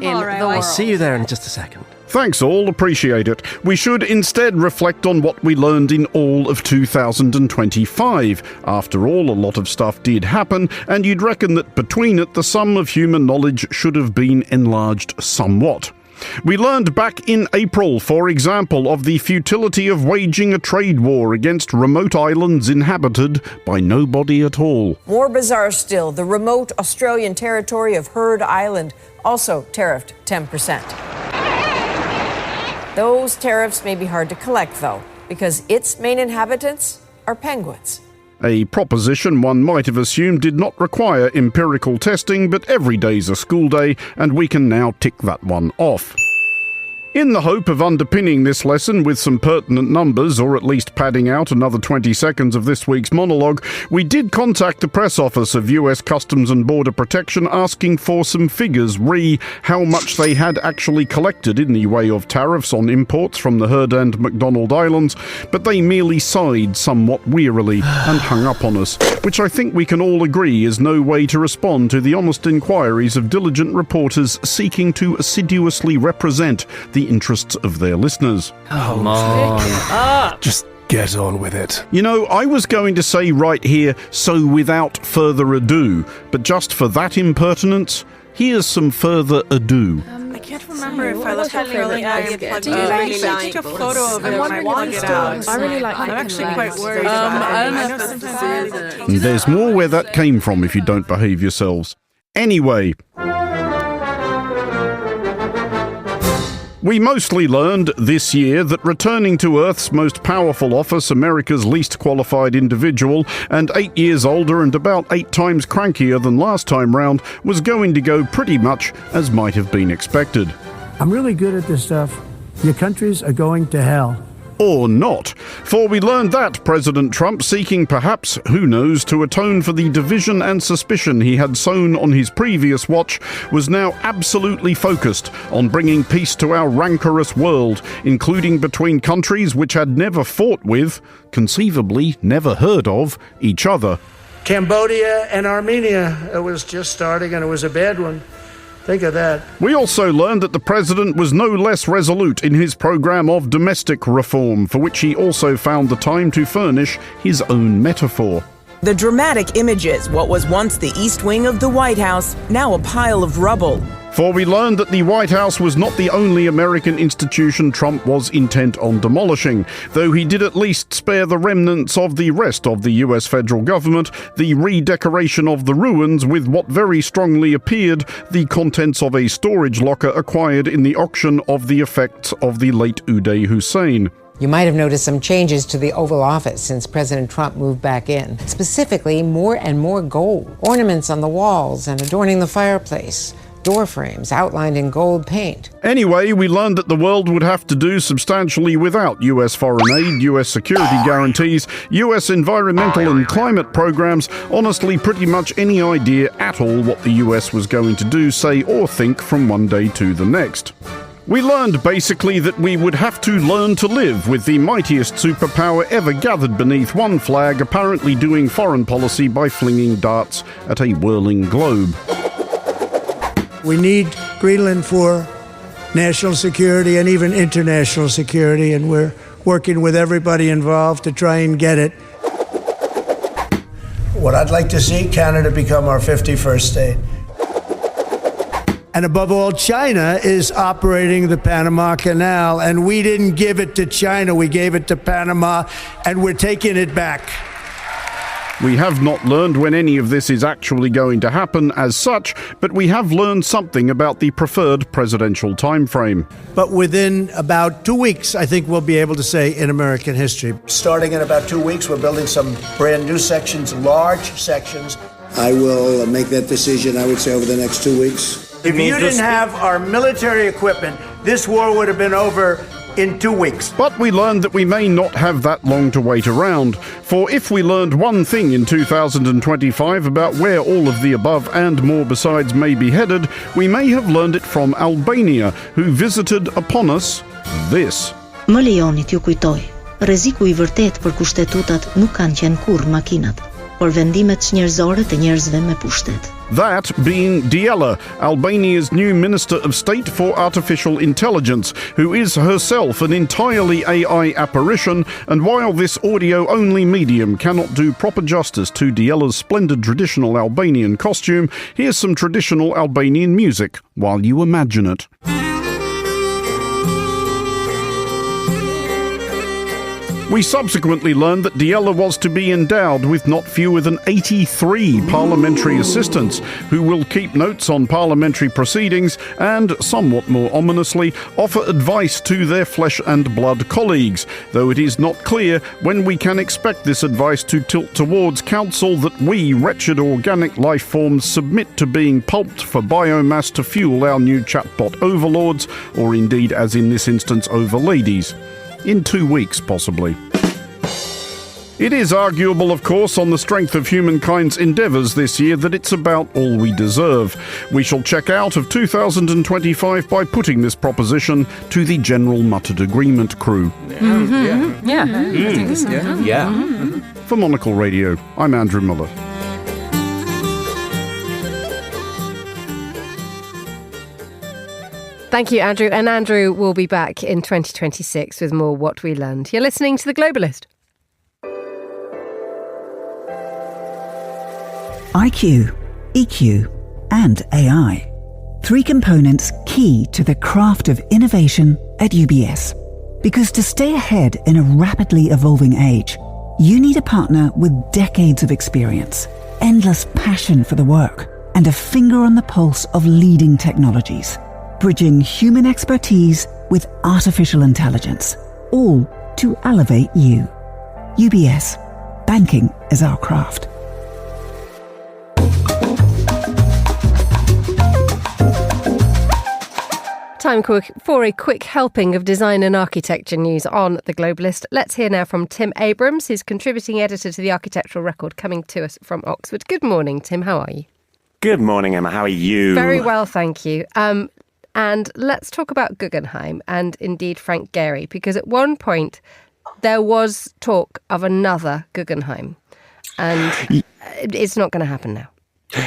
I'll see you there in just a second. Thanks all, appreciate it. We should instead reflect on what we learned in all of 2025. After all, a lot of stuff did happen, and you'd reckon that between it, the sum of human knowledge should have been enlarged somewhat. We learned back in April, for example, of the futility of waging a trade war against remote islands inhabited by nobody at all. More bizarre still, the remote Australian territory of Heard Island, also tariffed 10%. Those tariffs may be hard to collect, though, because its main inhabitants are penguins. A proposition one might have assumed did not require empirical testing, but every day's a school day, and we can now tick that one off. In the hope of underpinning this lesson with some pertinent numbers, or at least padding out another 20 seconds of this week's monologue, we did contact the press office of US Customs and Border Protection asking for some figures re how much they had actually collected in the way of tariffs on imports from the Heard and McDonald Islands, but they merely sighed somewhat wearily and hung up on us, which I think we can all agree is no way to respond to the honest inquiries of diligent reporters seeking to assiduously represent the interests of their listeners. Come on. Just get on with it. You know, I was going to say right here, so without further ado, but just for that impertinence, here's some further ado. I can't remember if I left it really nice. Do you actually take a photo of it and I plug it out? I really like it. I'm actually quite worried about it. There's more where that came from if you don't behave yourselves. Anyway, we mostly learned this year that returning to Earth's most powerful office, America's least qualified individual, and 8 years older and about 8 times crankier than last time round, was going to go pretty much as might have been expected. I'm really good at this stuff. Your countries are going to hell. Or not, for we learned that President Trump, seeking perhaps, who knows, to atone for the division and suspicion he had sown on his previous watch, was now absolutely focused on bringing peace to our rancorous world, including between countries which had never fought with, conceivably never heard of, each other. Cambodia and Armenia, it was just starting and it was a bad one. Think of that. We also learned that the president was no less resolute in his program of domestic reform, for which he also found the time to furnish his own metaphor. The dramatic images, what was once the East Wing of the White House, now a pile of rubble. For we learned that the White House was not the only American institution Trump was intent on demolishing, though he did at least spare the remnants of the rest of the US federal government the redecoration of the ruins with what very strongly appeared the contents of a storage locker acquired in the auction of the effects of the late Uday Hussein. You might have noticed some changes to the Oval Office since President Trump moved back in. Specifically, more and more gold. Ornaments on the walls and adorning the fireplace. Door frames outlined in gold paint. Anyway, we learned that the world would have to do substantially without US foreign aid, US security guarantees, US environmental and climate programs, honestly pretty much any idea at all what the US was going to do, say, or think from one day to the next. We learned basically that we would have to learn to live with the mightiest superpower ever gathered beneath one flag, apparently doing foreign policy by flinging darts at a whirling globe. We need Greenland for national security and even international security, and we're working with everybody involved to try and get it. What I'd like to see, Canada become our 51st state. And above all, China is operating the Panama Canal, and we didn't give it to China, we gave it to Panama, and we're taking it back. We have not learned when any of this is actually going to happen as such, but we have learned something about the preferred presidential time frame. But within about 2 weeks, I think we'll be able to say in American history. Starting in about 2 weeks, we're building some brand new sections, large sections. I will make that decision, I would say, over the next 2 weeks. If you didn't have our military equipment, this war would have been over in 2 weeks. But we learned that we may not have that long to wait around. For if we learned one thing in 2025 about where all of the above and more besides may be headed, we may have learned it from Albania, who visited upon us this. Më lejoni t'ju kujtoj, rreziku I vërtet për kushtetutat nuk kanë qenë kurrë makinat, por vendimet njerëzore të njerëzve me pushtet. That being Diela, Albania's new Minister of State for Artificial Intelligence, who is herself an entirely AI apparition, and while this audio-only medium cannot do proper justice to Diela's splendid traditional Albanian costume, here's some traditional Albanian music while you imagine it. We subsequently learned that Diela was to be endowed with not fewer than 83 parliamentary assistants who will keep notes on parliamentary proceedings and, somewhat more ominously, offer advice to their flesh and blood colleagues, though it is not clear when we can expect this advice to tilt towards counsel that we wretched organic life forms submit to being pulped for biomass to fuel our new chatbot overlords, or indeed, as in this instance, overladies. In 2 weeks, possibly. It is arguable, of course, on the strength of humankind's endeavours this year that it's about all we deserve. We shall check out of 2025 by putting this proposition to the General Muttered Agreement crew. I think so. For Monocle Radio, I'm Andrew Mueller. Thank you, Andrew. And Andrew will be back in 2026 with more What We Learned. You're listening to The Globalist. IQ, EQ, and AI. 3 components key to the craft of innovation at UBS. Because to stay ahead in a rapidly evolving age, you need a partner with decades of experience, endless passion for the work, and a finger on the pulse of leading technologies. Bridging human expertise with artificial intelligence, all to elevate you. UBS. Banking is our craft. Time for a quick helping of design and architecture news on The Globalist. Let's hear now from Tim Abrams, who's contributing editor to the Architectural Record, coming to us from Oxford. Good morning, Tim. How are you? Good morning, Emma. How are you? Very well, thank you. And let's talk about Guggenheim and indeed Frank Gehry, because at one point there was talk of another Guggenheim, and it's not going to happen now.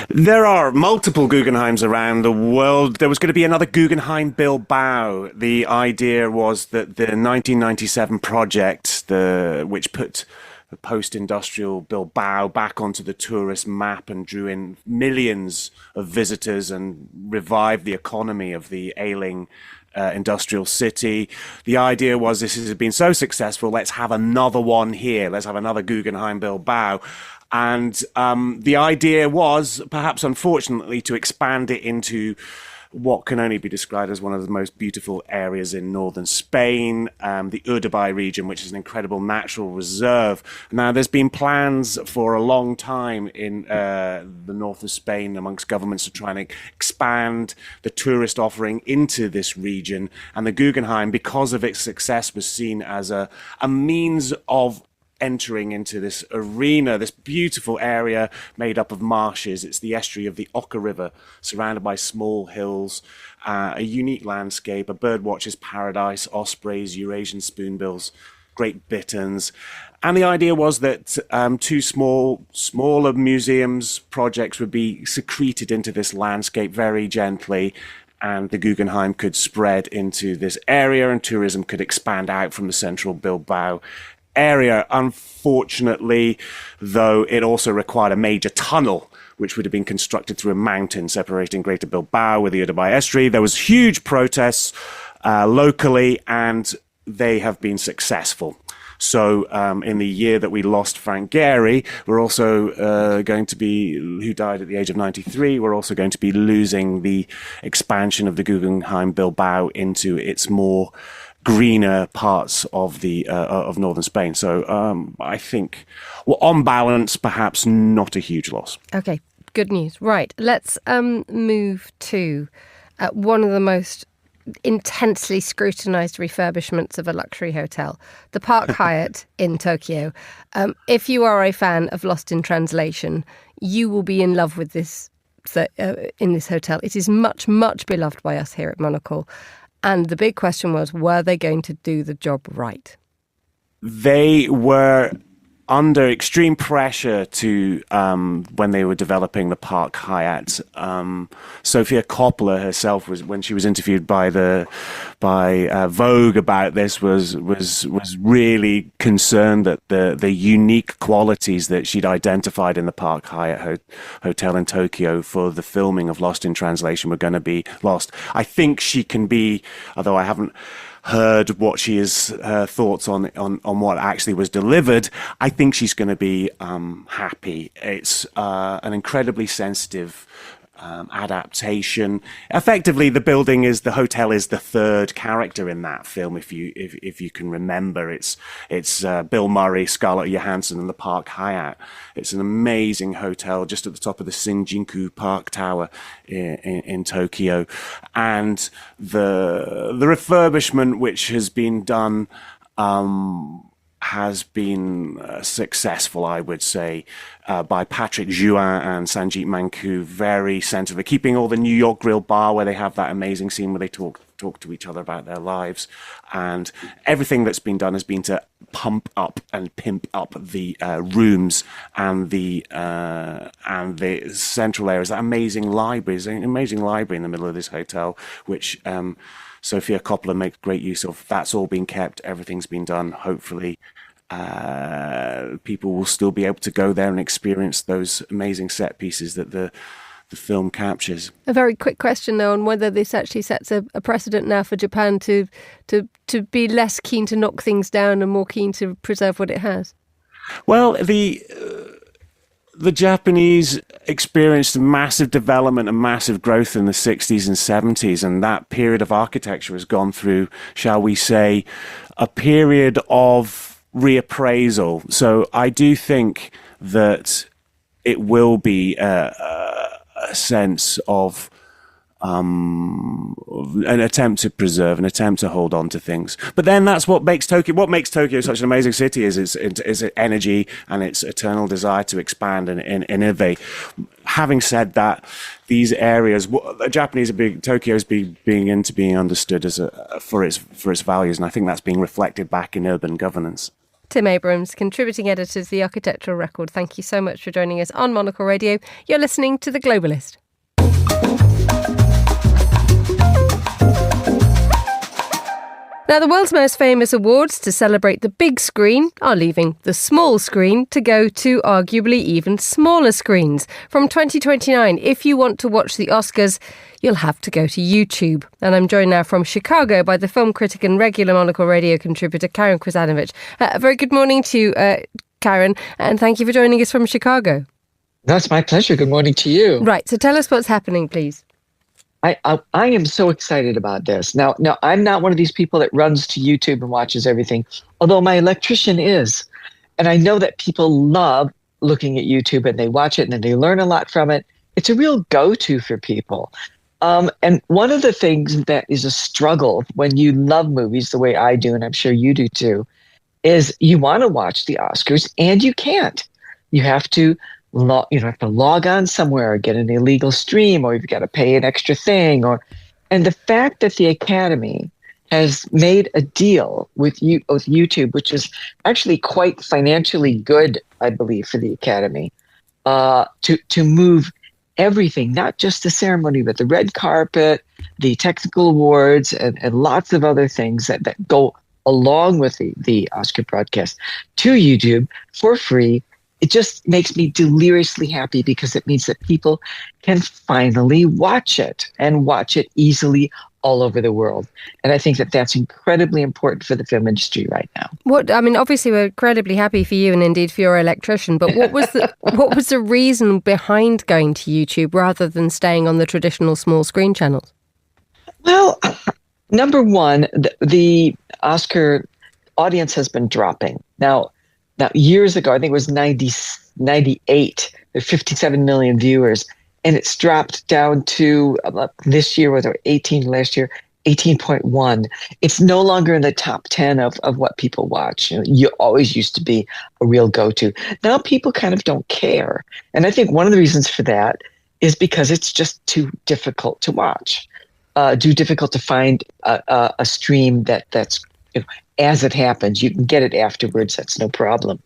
There are multiple Guggenheims around the world. There was going to be another Guggenheim Bilbao. The idea was that the 1997 project, which put post-industrial Bilbao back onto the tourist map and drew in millions of visitors and revived the economy of the ailing industrial city. The idea was, this has been so successful, let's have another one here. Let's have another Guggenheim Bilbao. And the idea was, perhaps unfortunately, to expand it into what can only be described as one of the most beautiful areas in northern Spain, the Urbanism region, which is an incredible natural reserve. Now, there's been plans for a long time in the north of Spain amongst governments to try and expand the tourist offering into this region. And the Guggenheim, because of its success, was seen as a means of entering into this arena, this beautiful area made up of marshes. It's the estuary of the Oca River, surrounded by small hills, a unique landscape, a birdwatcher's paradise, ospreys, Eurasian spoonbills, great bitterns. And the idea was that two smaller museums projects would be secreted into this landscape very gently, and the Guggenheim could spread into this area and tourism could expand out from the central Bilbao area. Unfortunately, though, it also required a major tunnel, which would have been constructed through a mountain separating Greater Bilbao with the Urbanism estuary. There was huge protests locally, and they have been successful. So in the year that we lost Frank Gehry, we're also going to be, who died at the age of 93, we're also going to be losing the expansion of the Guggenheim Bilbao into its more greener parts of the of northern Spain. So I think, well, on balance, perhaps not a huge loss. Okay, good news. Right, let's move to one of the most intensely scrutinized refurbishments of a luxury hotel, the Park Hyatt in Tokyo. If you are a fan of Lost in Translation, you will be in love with this in this hotel. It is much, much beloved by us here at Monocle. And the big question was, were they going to do the job right? They were under extreme pressure to, when they were developing the Park Hyatt. Sofia Coppola herself, when she was interviewed by Vogue about this, was really concerned that the unique qualities that she'd identified in the Park Hyatt hotel in Tokyo for the filming of Lost in Translation were going to be lost. I think she can be, although I haven't heard what her thoughts on what actually was delivered, I think she's going to be happy. It's an incredibly sensitive adaptation. Effectively, the hotel is the third character in that film. If you can remember, it's Bill Murray, Scarlett Johansson, and the Park Hyatt. It's an amazing hotel just at the top of the Shinjuku Park Tower in Tokyo, and the refurbishment which has been done has been successful, I would say, by Patrick Juin and Sanjeet Manku, very sensitive, keeping all the New York Grill bar where they have that amazing scene where they talk to each other about their lives, and everything that's been done has been to pump up and pimp up the rooms and the central areas. That amazing library is an amazing library in the middle of this hotel, which Sofia Coppola makes great use of. That's all been kept. Everything's been done. Hopefully, people will still be able to go there and experience those amazing set pieces that the film captures. A very quick question, though, on whether this actually sets a precedent now for Japan to be less keen to knock things down and more keen to preserve what it has. Well, the Japanese experienced massive development and massive growth in the 60s and 70s, and that period of architecture has gone through, shall we say, a period of reappraisal. So I do think that it will be a sense of an attempt to preserve, an attempt to hold on to things. But then that's what makes Tokyo such an amazing city, is its energy and its eternal desire to expand and innovate. Having said that, these areas, Tokyo is being understood as for its values, and I think that's being reflected back in urban governance. Tim Abrams, contributing editor to The Architectural Record, thank you so much for joining us on Monocle Radio. You're listening to The Globalist. Now, the world's most famous awards to celebrate the big screen are leaving the small screen to go to arguably even smaller screens. From 2029, if you want to watch the Oscars, you'll have to go to YouTube. And I'm joined now from Chicago by the film critic and regular Monocle Radio contributor, Karen Krzanovich. A very good morning to you, Karen, and thank you for joining us from Chicago. That's my pleasure. Good morning to you. Right, so tell us what's happening, please. I am so excited about this. Now, I'm not one of these people that runs to YouTube and watches everything, although my electrician is. And I know that people love looking at YouTube and they watch it and then they learn a lot from it. It's a real go-to for people. And one of the things that is a struggle when you love movies the way I do, and I'm sure you do too, is you want to watch the Oscars and you can't. You have to log on somewhere or get an illegal stream, or you've got to pay an extra thing. And the fact that the Academy has made a deal with YouTube, which is actually quite financially good, I believe, for the Academy, to move everything, not just the ceremony, but the red carpet, the technical awards, and lots of other things that go along with the Oscar broadcast to YouTube for free. It just makes me deliriously happy because it means that people can finally watch it and watch it easily all over the world. And I think that that's incredibly important for the film industry right now. Obviously we're incredibly happy for you and indeed for your electrician, but what was the reason behind going to YouTube rather than staying on the traditional small screen channels? Well, number one, the Oscar audience has been dropping. Now, years ago, I think it was 98, there were 57 million viewers, and it's dropped down to this year, was 18 last year, 18.1. It's no longer in the top 10 of what people watch. You always used to be a real go-to. Now people kind of don't care. And I think one of the reasons for that is because it's just too difficult to watch, too difficult to find a stream that's as it happens. You can get it afterwards. That's no problem.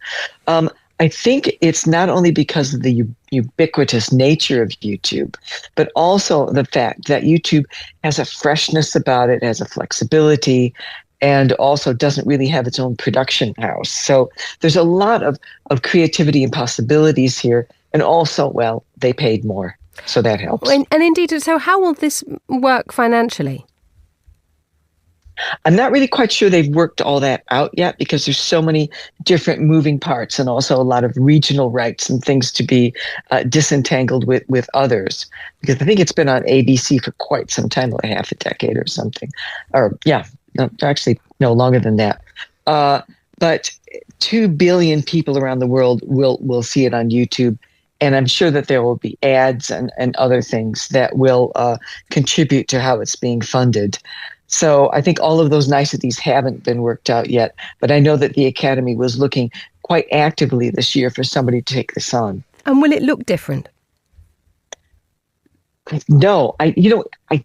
I think it's not only because of the ubiquitous nature of YouTube, but also the fact that YouTube has a freshness about it, has a flexibility, and also doesn't really have its own production house. So there's a lot of creativity and possibilities here. And also, well, they paid more. So that helps. And indeed, so how will this work financially? I'm not really quite sure they've worked all that out yet because there's so many different moving parts and also a lot of regional rights and things to be disentangled with others. Because I think it's been on ABC for quite some time, like half a decade or something. No, longer than that. But 2 billion people around the world will see it on YouTube. And I'm sure that there will be ads and other things that will contribute to how it's being funded. So I think all of those niceties haven't been worked out yet, but I know that the Academy was looking quite actively this year for somebody to take this on. And will it look different? No, I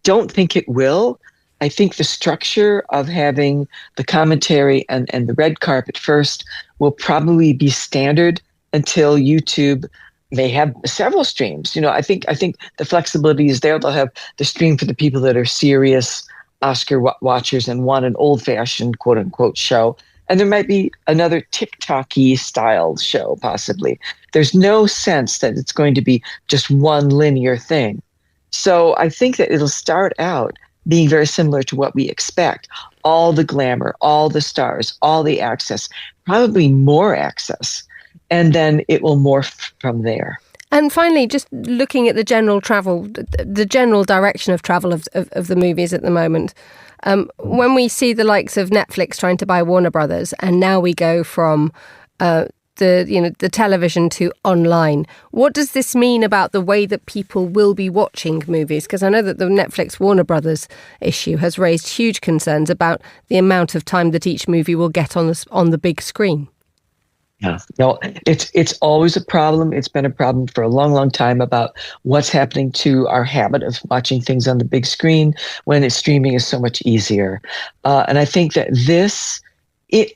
don't think it will. I think the structure of having the commentary and the red carpet first will probably be standard until YouTube may have several streams. I think the flexibility is there. They'll have the stream for the people that are serious Oscar watchers and want an old-fashioned quote-unquote show. And there might be another TikTok-y style show, possibly. There's no sense that it's going to be just one linear thing. So I think that it'll start out being very similar to what we expect. All the glamour, all the stars, all the access, probably more access. And then it will morph from there. And finally, just looking at the general direction of travel of the movies at the moment, when we see the likes of Netflix trying to buy Warner Brothers, and now we go from the television to online, what does this mean about the way that people will be watching movies? Because I know that the Netflix Warner Brothers issue has raised huge concerns about the amount of time that each movie will get on the big screen. Yeah, no, it's always a problem. It's been a problem for a long, long time about what's happening to our habit of watching things on the big screen when streaming is so much easier. And I think that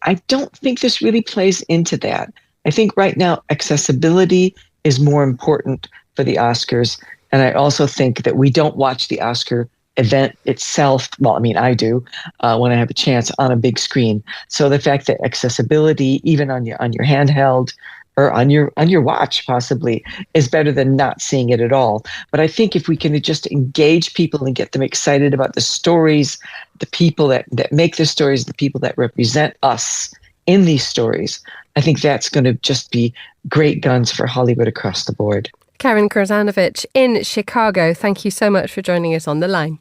I don't think this really plays into that. I think right now accessibility is more important for the Oscars. And I also think that we don't watch the Oscar event itself. Well, I mean, I do when I have a chance on a big screen. So the fact that accessibility, even on your handheld or on your watch possibly, is better than not seeing it at all. But I think if we can just engage people and get them excited about the stories, the people that make the stories, the people that represent us in these stories, I think that's going to just be great guns for Hollywood across the board. Karen Krzanovich in Chicago, thank you so much for joining us on the line.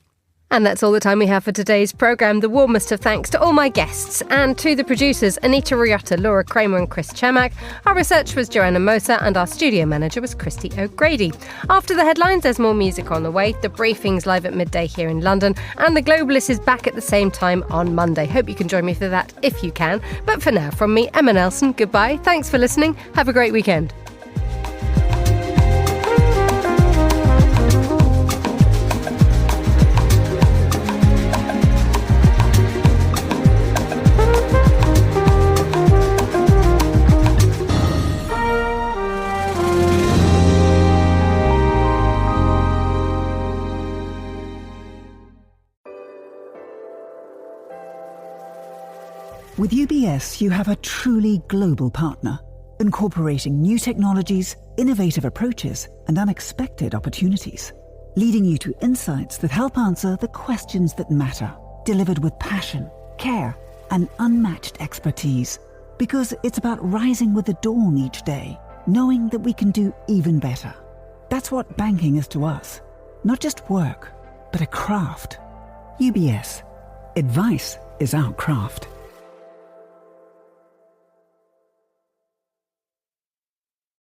And that's all the time we have for today's programme. The warmest of thanks to all my guests and to the producers Anita Riotta, Laura Kramer and Chris Chemak. Our research was Joanna Moser and our studio manager was Christy O'Grady. After the headlines, there's more music on the way. The briefing's live at midday here in London, and The Globalist is back at the same time on Monday. Hope you can join me for that if you can. But for now, from me, Emma Nelson, goodbye. Thanks for listening. Have a great weekend. With UBS, you have a truly global partner, incorporating new technologies, innovative approaches, and unexpected opportunities, leading you to insights that help answer the questions that matter, delivered with passion, care, and unmatched expertise. Because it's about rising with the dawn each day, knowing that we can do even better. That's what banking is to us. Not just work, but a craft. UBS. Advice is our craft.